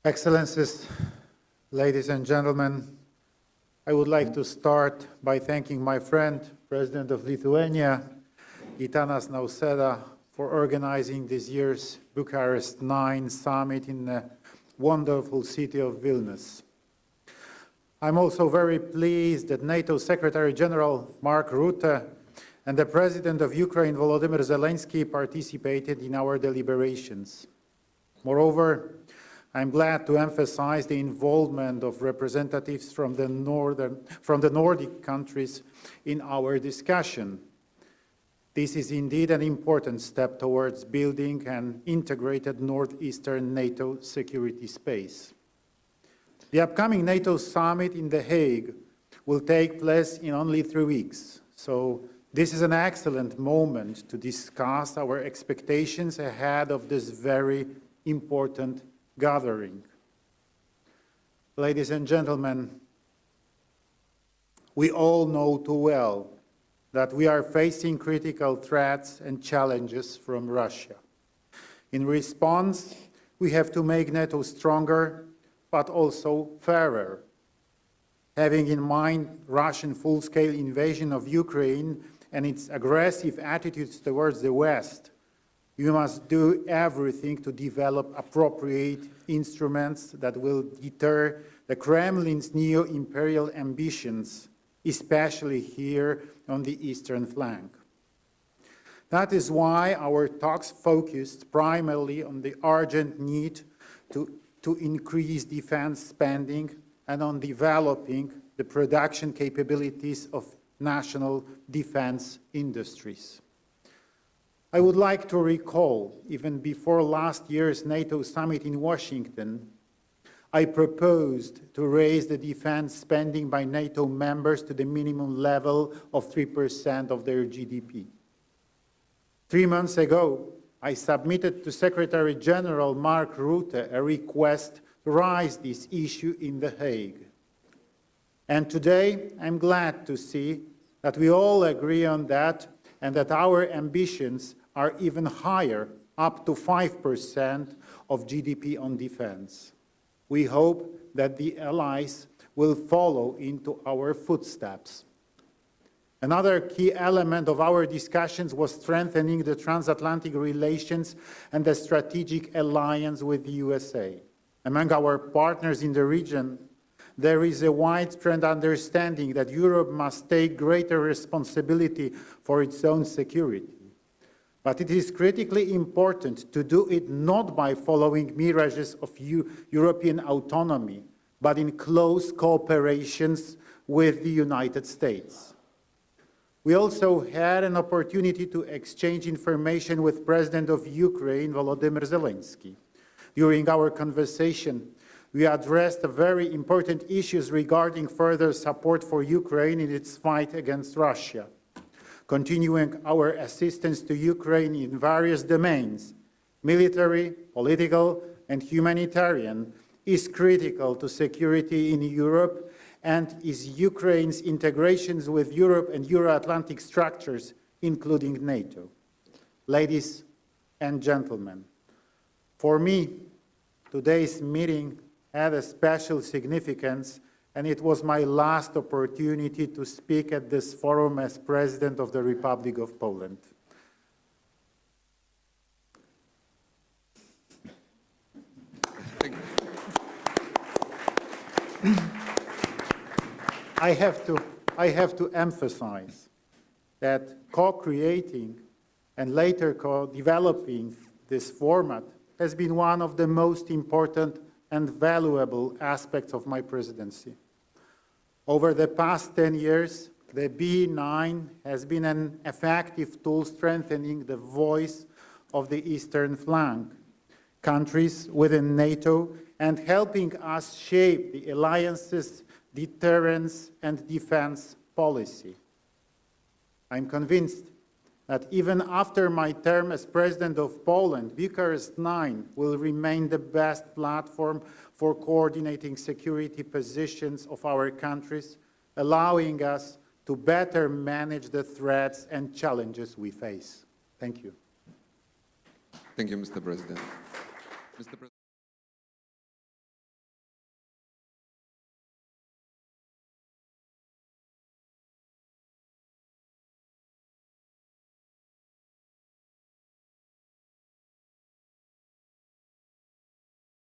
Excellencies, ladies and gentlemen, I would like to start by thanking my friend, President of Lithuania, Gitanas Nausėda, for organizing this year's Bucharest 9 summit in the wonderful city of Vilnius. I'm also very pleased that NATO Secretary General Mark Rutte and the President of Ukraine, Volodymyr Zelensky, participated in our deliberations. Moreover, I'm glad to emphasize the involvement of representatives from the Nordic countries in our discussion. This is indeed an important step towards building an integrated northeastern NATO security space. The upcoming NATO summit in The Hague will take place in only 3 weeks, so this is an excellent moment to discuss our expectations ahead of this very important gathering. Ladies and gentlemen, we all know too well that we are facing critical threats and challenges from Russia. In response, we have to make NATO stronger, but also fairer. Having in mind Russian full-scale invasion of Ukraine and its aggressive attitudes towards the West, we must do everything to develop appropriate instruments that will deter the Kremlin's neo-imperial ambitions, especially here on the eastern flank. That is why our talks focused primarily on the urgent need to increase defense spending and on developing the production capabilities of national defense industries. I would like to recall, even before last year's NATO summit in Washington, I proposed to raise the defense spending by NATO members to the minimum level of 3% of their GDP. 3 months ago, I submitted to Secretary General Mark Rutte a request to raise this issue in The Hague. And today, I'm glad to see that we all agree on that and that our ambitions are even higher, up to 5% of GDP on defense. We hope that the allies will follow into our footsteps. Another key element of our discussions was strengthening the transatlantic relations and the strategic alliance with the USA. Among our partners in the region, there is a widespread understanding that Europe must take greater responsibility for its own security. But it is critically important to do it not by following mirages of European autonomy, but in close cooperation with the United States. We also had an opportunity to exchange information with President of Ukraine, Volodymyr Zelensky. During our conversation, we addressed very important issues regarding further support for Ukraine in its fight against Russia. Continuing our assistance to Ukraine in various domains, military, political, and humanitarian, is critical to security in Europe and is Ukraine's integrations with Europe and Euro-Atlantic structures, including NATO. Ladies and gentlemen, for me, today's meeting had a special significance, and it was my last opportunity to speak at this forum as President of the Republic of Poland. I have to emphasize that co-creating and later co-developing this format has been one of the most important and valuable aspects of my presidency. Over the past 10 years, the B9 has been an effective tool strengthening the voice of the eastern flank, countries within NATO, and helping us shape the alliance's deterrence and defense policy. I'm convinced that even after my term as President of Poland, Bucharest 9 will remain the best platform for coordinating security positions of our countries, allowing us to better manage the threats and challenges we face. Thank you. Thank you, Mr. President. Mr. President.